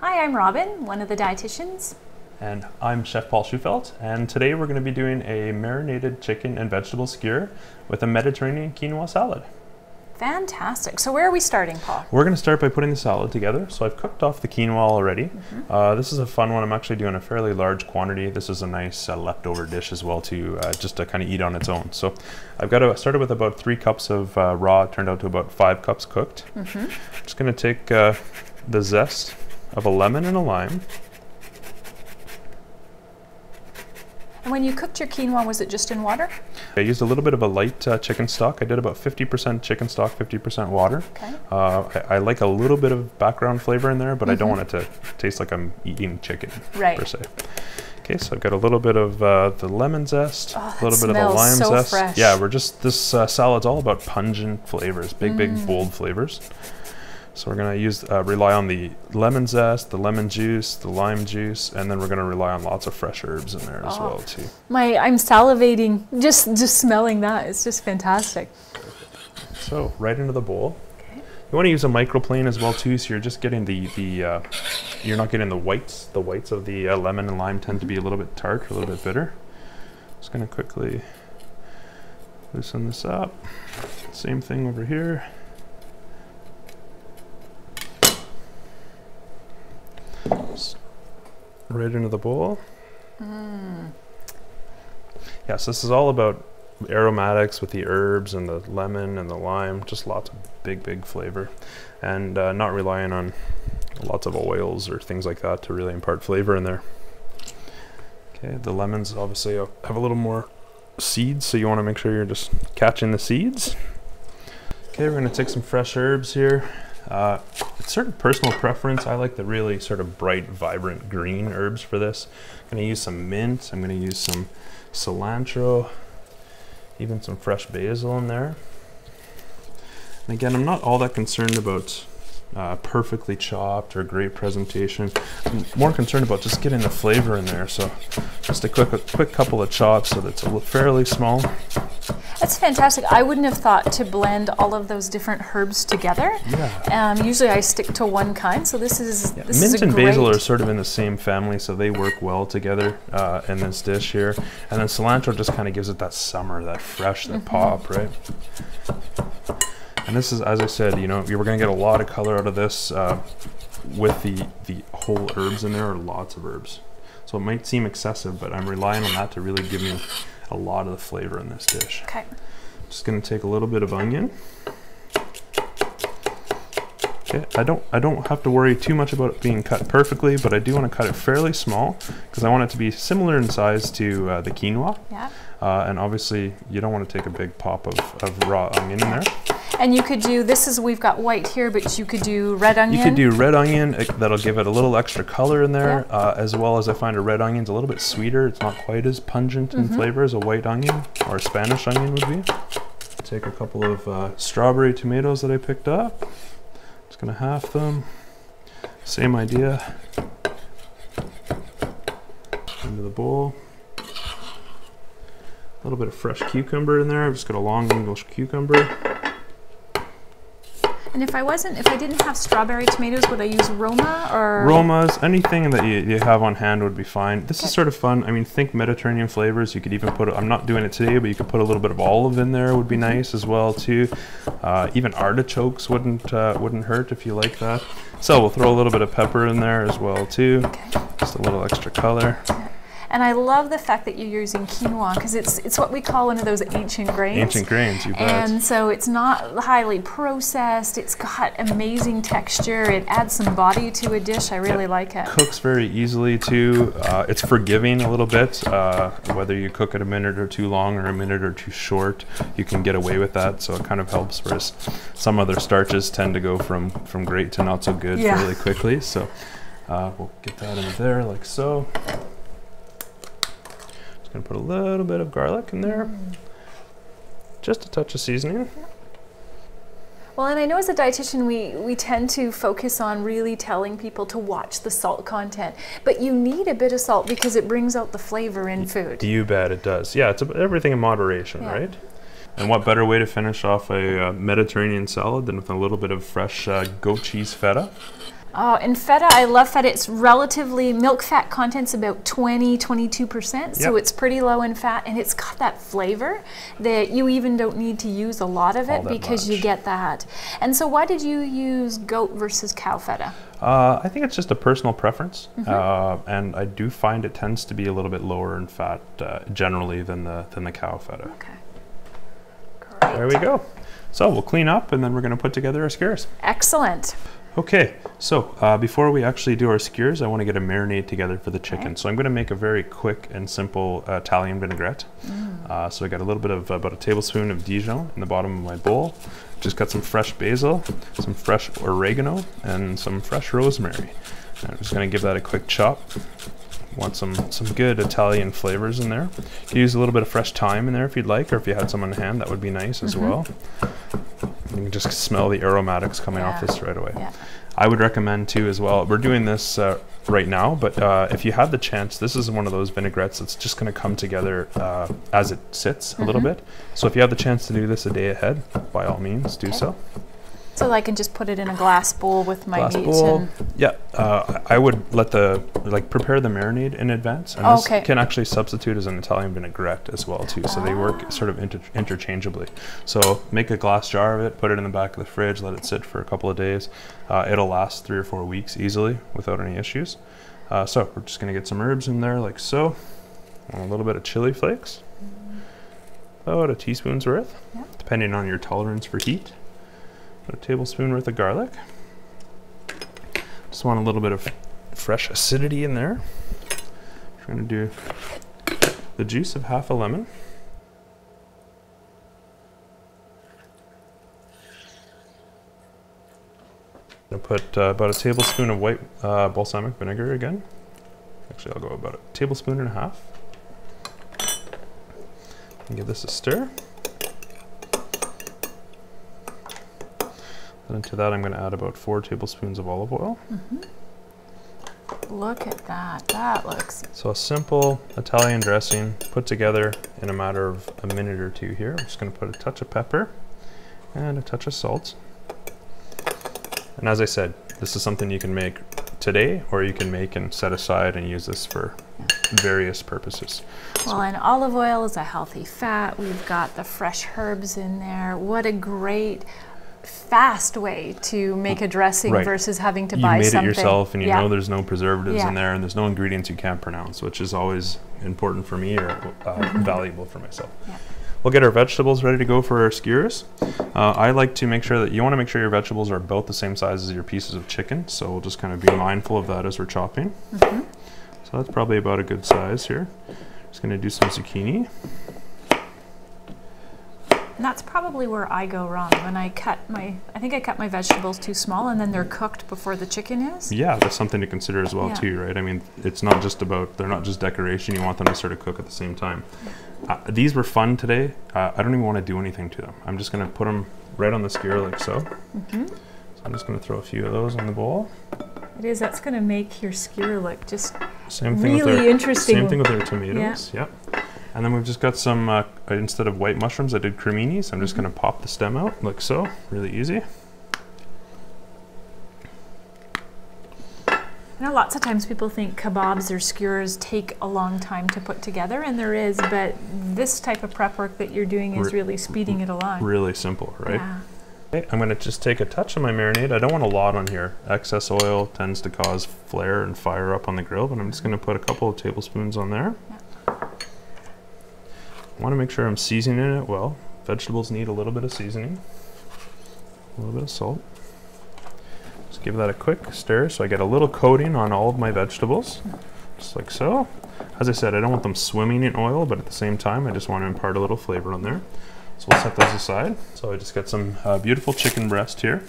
Hi, I'm Robin, one of the dietitians. And I'm Chef Paul Shufelt, and today we're going to be doing a marinated chicken and vegetable skewer with a Mediterranean quinoa salad. Fantastic. So where are we starting, Paul? We're going to start by putting the salad together. So I've cooked off the quinoa already. This is a fun one. I'm actually doing a fairly large quantity. This is a nice leftover dish as well to just to kind of eat on its own. So I started with about 3 cups of raw. It turned out to about 5 cups cooked. Just going to take the zest of a lemon and a lime. And when you cooked your quinoa, was it just in water? I used a little bit of a light chicken stock. I did about 50% chicken stock, 50% water. Okay. I like a little bit of background flavor in there, but I don't want it to taste like I'm eating chicken per se. Okay, so I've got a little bit of the lemon zest, a little bit of the lime zest. Fresh. Yeah, this salad's all about pungent flavors, big, bold flavors. So we're going to rely on the lemon zest, the lemon juice, the lime juice, and then we're going to rely on lots of fresh herbs in there as well too. I'm salivating just smelling that. It's just fantastic. So right into the bowl. Okay. You want to use a microplane as well too, so you're just getting you're not getting the whites. The whites of the lemon and lime tend to be a little bit tart, a little bit bitter. Just going to quickly loosen this up. Same thing over here. Right into the bowl. Yes, this is all about aromatics with the herbs and the lemon and the lime, just lots of big flavor, and not relying on lots of oils or things like that to really impart flavor in there. Okay, the lemons obviously have a little more seeds, so you want to make sure you're just catching the seeds. Okay, we're going to take some fresh herbs here. It's certain personal preference. I like the really sort of bright, vibrant green herbs for this. I'm going to use some mint. I'm going to use some cilantro, even some fresh basil in there. And again, I'm not all that concerned about perfectly chopped or great presentation. I'm more concerned about just getting the flavor in there. So just a quick couple of chops so that it's fairly small. That's fantastic. I wouldn't have thought to blend all of those different herbs together. Yeah. Usually I stick to one kind, so this is mint and basil are sort of in the same family, so they work well together in this dish here. And then cilantro just kind of gives it that summer, that fresh, that pop, right? And this is, as I said, you know, we're going to get a lot of color out of this with the whole herbs in there, or lots of herbs. So it might seem excessive, but I'm relying on that to really give me a lot of the flavor in this dish. Okay. Just going to take a little bit of onion. Okay, I don't have to worry too much about it being cut perfectly, but I do want to cut it fairly small because I want it to be similar in size to the quinoa. Yeah. And obviously you don't want to take a big pop of raw onion in there. And you could do, we've got white here, but you could do red onion. You could do red onion, that'll give it a little extra color in there, as well as I find a red onion's a little bit sweeter. It's not quite as pungent in flavor as a white onion or a Spanish onion would be. Take a couple of strawberry tomatoes that I picked up. Just gonna half them. Same idea. Into the bowl. A little bit of fresh cucumber in there. I've just got a long English cucumber. And if I didn't have strawberry tomatoes, would I use Roma or? Romas, anything that you have on hand would be fine. This is sort of fun. I mean, think Mediterranean flavors. You could even put, I'm not doing it today, but you could put a little bit of olive in there would be nice as well too. Even artichokes wouldn't hurt if you like that. So we'll throw a little bit of pepper in there as well too. Just a little extra color. And I love the fact that you're using quinoa because it's what we call one of those ancient grains. Ancient grains, you bet. And so it's not highly processed. It's got amazing texture. It adds some body to a dish. I really like it. Cooks very easily too. It's forgiving a little bit. Whether you cook it a minute or too long or a minute or too short, you can get away with that. So it kind of helps. Whereas some other starches tend to go from great to not so good fairly quickly. So we'll get that in there like so. Gonna put a little bit of garlic in there, just a touch of seasoning. Well, and I know as a dietitian we tend to focus on really telling people to watch the salt content, but you need a bit of salt because it brings out the flavor in food. You bet it does. Yeah, it's everything in moderation, right? And what better way to finish off a Mediterranean salad than with a little bit of fresh goat cheese feta? Oh, and feta, I love feta. It's relatively, milk fat content's about 22%, so it's pretty low in fat, and it's got that flavor that you even don't need to use a lot of it because you get that. And so why did you use goat versus cow feta? I think it's just a personal preference, and I do find it tends to be a little bit lower in fat generally than the cow feta. Okay, great. There we go. So we'll clean up, and then we're going to put together our skewers. Excellent. Okay, so before we actually do our skewers, I want to get a marinade together for the chicken. Okay. So I'm going to make a very quick and simple Italian vinaigrette. So I got a little bit of about a tablespoon of Dijon in the bottom of my bowl. Just got some fresh basil, some fresh oregano, and some fresh rosemary. And I'm just going to give that a quick chop. Want some good Italian flavors in there. You can use a little bit of fresh thyme in there if you'd like, or if you had some on hand, that would be nice as well. You can just smell the aromatics coming off this right away. Yeah. I would recommend too as well, we're doing this right now, but if you have the chance, this is one of those vinaigrettes that's just going to come together as it sits a little bit. So if you have the chance to do this a day ahead, by all means do so. So I can just put it in a glass bowl with my meat. Yeah, I would prepare the marinade in advance, and this can actually substitute as an Italian vinaigrette as well too. So they work sort of interchangeably. So make a glass jar of it, put it in the back of the fridge, let it sit for a couple of days. It'll last 3 or 4 weeks easily without any issues. So we're just going to get some herbs in there like so, and a little bit of chili flakes, about a teaspoon's worth, depending on your tolerance for heat. A tablespoon worth of garlic. Just want a little bit of fresh acidity in there. We're going to do the juice of half a lemon. I'm going to put about a tablespoon of white balsamic vinegar again. Actually, I'll go about a tablespoon and a half. And give this a stir. And to that, I'm going to add about 4 tablespoons of olive oil. Look at that. That looks... So a simple Italian dressing put together in a matter of a minute or 2 here. I'm just going to put a touch of pepper and a touch of salt. And as I said, this is something you can make today, or you can make and set aside and use this for various purposes. Well, and olive oil is a healthy fat. We've got the fresh herbs in there. What a great fast way to make a dressing versus having to buy something. You made it yourself, and you know there's no preservatives in there, and there's no ingredients you can't pronounce, which is always important for me, or valuable for myself. We'll get our vegetables ready to go for our skewers. I like to make sure that you want to make sure your vegetables are about the same size as your pieces of chicken, so we'll just kind of be mindful of that as we're chopping. So that's probably about a good size here. Just going to do some zucchini. And that's probably where I go wrong when I think I cut my vegetables too small, and then they're cooked before the chicken is. Yeah, that's something to consider as well too, right? I mean, it's not just about, they're not just decoration, you want them to sort of cook at the same time. These were fun today. I don't even want to do anything to them. I'm just going to put them right on the skewer like so. So I'm just going to throw a few of those in the bowl. It is, that's going to make your skewer look just really interesting. Same thing with their tomatoes, yep. And then we've just got some, instead of white mushrooms, I did creminis. I'm just going to pop the stem out like so, really easy. I know lots of times people think kebabs or skewers take a long time to put together, and there is, but this type of prep work that you're doing is really speeding it along. Really simple, right? Yeah. Okay, I'm going to just take a touch of my marinade. I don't want a lot on here. Excess oil tends to cause flare and fire up on the grill, but I'm just going to put a couple of tablespoons on there. I want to make sure I'm seasoning it well. Vegetables need a little bit of seasoning, a little bit of salt. Just give that a quick stir so I get a little coating on all of my vegetables, just like so. As I said, I don't want them swimming in oil, but at the same time, I just want to impart a little flavor on there. So we'll set those aside. So I just got some beautiful chicken breast here.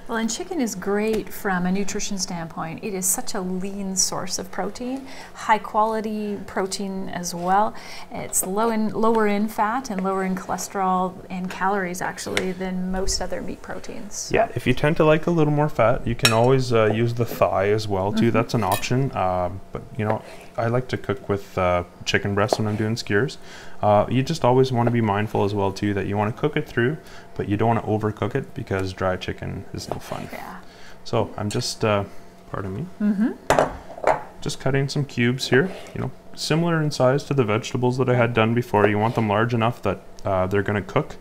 Well, and chicken is great from a nutrition standpoint. It is such a lean source of protein, high quality protein as well. It's lower in fat and lower in cholesterol and calories actually than most other meat proteins. Yeah, if you tend to like a little more fat, you can always use the thigh as well too. That's an option, but you know, I like to cook with chicken breast when I'm doing skewers. You just always want to be mindful as well too that you want to cook it through, but you don't want to overcook it because dry chicken is no fun. Yeah. So I'm just, pardon me, just cutting some cubes here, you know, similar in size to the vegetables that I had done before. You want them large enough that they're going to cook.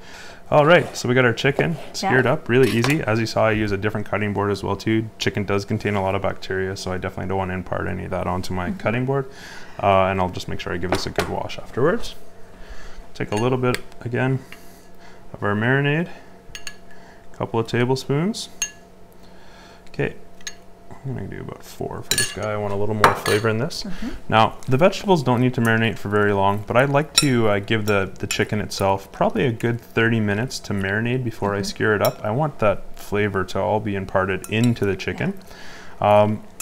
All right, so we got our chicken skewered up, really easy. As you saw, I use a different cutting board as well too. Chicken does contain a lot of bacteria, so I definitely don't want to impart any of that onto my cutting board. And I'll just make sure I give this a good wash afterwards. Take a little bit, again, of our marinade, a couple of tablespoons. Okay, I'm gonna do about 4 for this guy. I want a little more flavor in this. Now, the vegetables don't need to marinate for very long, but I'd like to give the chicken itself probably a good 30 minutes to marinate before I skewer it up. I want that flavor to all be imparted into the chicken.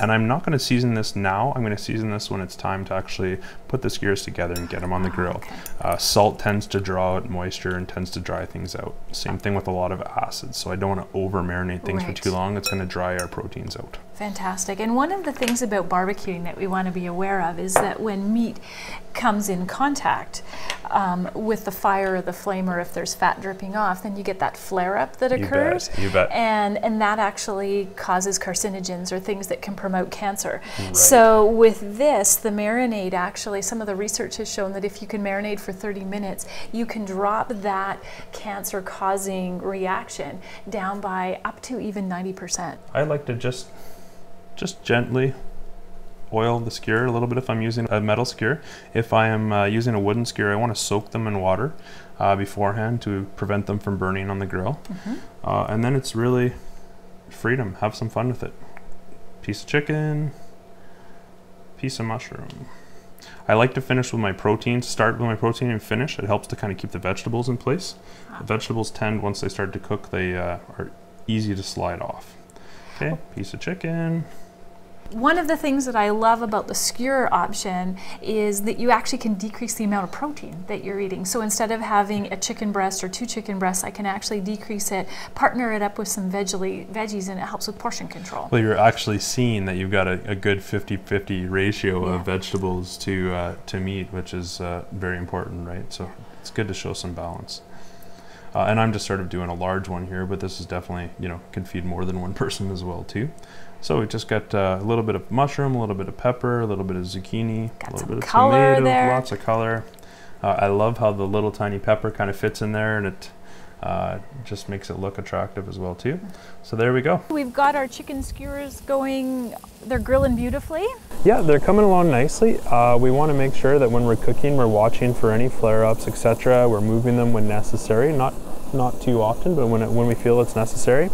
And I'm not going to season this now. I'm going to season this when it's time to actually put the skewers together and get them on the grill. Salt tends to draw out moisture and tends to dry things out. Same thing with a lot of acids, so I don't want to over marinate things for too long. It's going to dry our proteins out. Fantastic. And one of the things about barbecuing that we want to be aware of is that when meat comes in contact with the fire or the flame, or if there's fat dripping off, then you get that flare up that occurs. You bet. And that actually causes carcinogens or things that can promote cancer. So with this, the marinade, actually, some of the research has shown that if you can marinate for 30 minutes, you can drop that cancer causing reaction down by up to even 90%. I like to just gently oil the skewer a little bit if I'm using a metal skewer. If I am using a wooden skewer, I want to soak them in water beforehand to prevent them from burning on the grill. And then it's really freedom. Have some fun with it. Piece of chicken, piece of mushroom. I like to finish with my protein, start with my protein and finish. It helps to kind of keep the vegetables in place. The vegetables tend, once they start to cook, they are easy to slide off. Okay, piece of chicken. One of the things that I love about the skewer option is that you actually can decrease the amount of protein that you're eating. So instead of having a chicken breast or 2 chicken breasts, I can actually decrease it, partner it up with some veggies, and it helps with portion control. Well, you're actually seeing that you've got a good 50-50 ratio of vegetables to meat, which is very important, right? So it's good to show some balance. And I'm just sort of doing a large one here, but this is definitely, you know, can feed more than one person as well too. So we just got a little bit of mushroom, a little bit of pepper, a little bit of zucchini, a little bit of tomato, lots of color. I love how the little tiny pepper kind of fits in there, and it just makes it look attractive as well too. So there we go. We've got our chicken skewers going, they're grilling beautifully. Yeah, they're coming along nicely. We want to make sure that when we're cooking, we're watching for any flare-ups, etc. We're moving them when necessary, not too often, but when we feel it's necessary.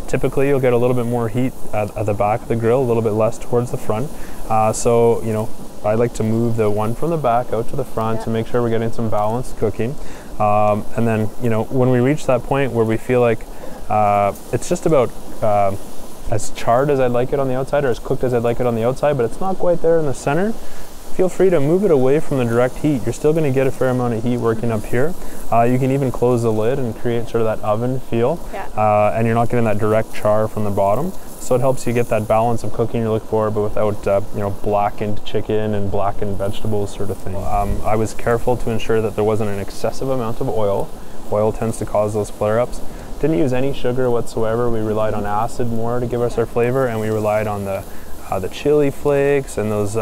Typically you'll get a little bit more heat at the back of the grill, a little bit less towards the front. So, you know, I like to move the one from the back out to the front to make sure we're getting some balanced cooking. And then, you know, when we reach that point where we feel like it's just about as charred as I'd like it on the outside, or as cooked as I'd like it on the outside, but it's not quite there in the center, feel free to move it away from the direct heat. You're still going to get a fair amount of heat working up here. You can even close the lid and create sort of that oven feel, and you're not getting that direct char from the bottom. So it helps you get that balance of cooking you look for, but without you know, blackened chicken and blackened vegetables sort of thing. I was careful to ensure that there wasn't an excessive amount of oil. Oil tends to cause those flare-ups. Didn't use any sugar whatsoever. We relied on acid more to give us our flavor, and we relied on the chili flakes and those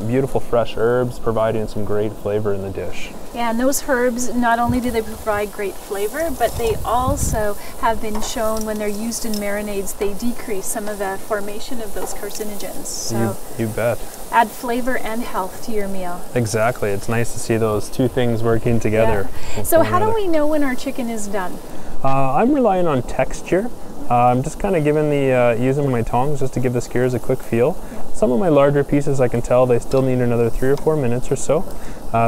beautiful fresh herbs, providing some great flavor in the dish. Yeah, and those herbs, not only do they provide great flavor, but they also have been shown when they're used in marinades, they decrease some of the formation of those carcinogens. So you bet. Add flavor and health to your meal. Exactly. It's nice to see those two things working together. Yeah. So how do we know when our chicken is done? I'm relying on texture. I'm just kind of giving using my tongs just to give the skewers a quick feel. Some of my larger pieces, I can tell they still need another 3 or 4 minutes or so.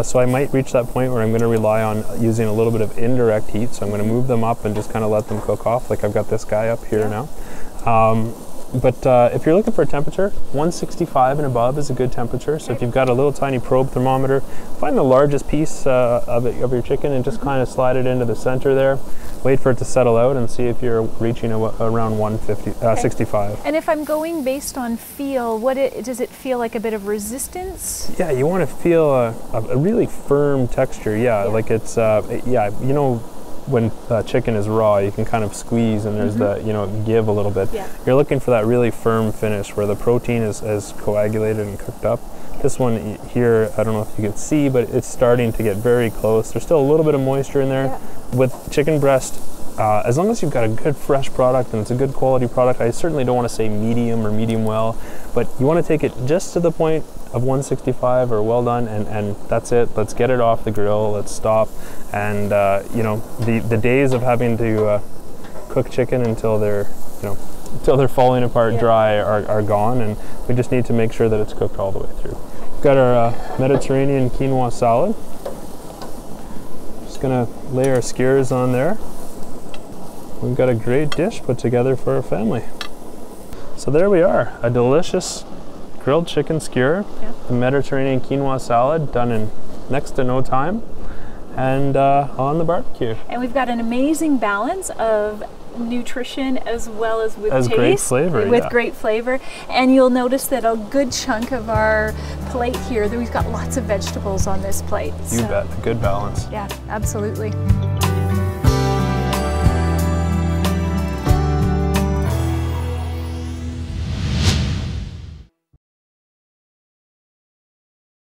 So I might reach that point where I'm going to rely on using a little bit of indirect heat. So I'm going to move them up and just kind of let them cook off, like I've got this guy up here now. But if you're looking for a temperature, 165 and above is a good temperature. So if you've got a little tiny probe thermometer, find the largest piece of your chicken and just kind of slide it into the center there. wait for it to settle out and see if you're reaching around 65. And if I'm going based on feel, does it feel like a bit of resistance? Yeah, you want to feel a really firm texture. Yeah, like it's, you know, when chicken is raw, you can kind of squeeze and there's the, you know, give a little bit. Yeah. You're looking for that really firm finish where the protein is coagulated and cooked up. This one here, I don't know if you can see, but it's starting to get very close. There's still a little bit of moisture in there. Yeah. With chicken breast, as long as you've got a good fresh product and it's a good quality product, I certainly don't want to say medium or medium well, but you want to take it just to the point of 165 or well done, and that's it. Let's get it off the grill. Let's stop. And you know, the days of having to cook chicken until they're, you know, until they're falling apart dry are gone, and we just need to make sure that it's cooked all the way through. We've got our Mediterranean quinoa salad. Just gonna lay our skewers on there. We've got a great dish put together for our family. So there we are, a delicious grilled chicken skewer, the Mediterranean quinoa salad done in next to no time, and on the barbecue. And we've got an amazing balance of nutrition as well as with taste, great flavor, great flavor. And you'll notice that a good chunk of our plate here, that we've got lots of vegetables on this plate. You bet, a good balance. Yeah, absolutely.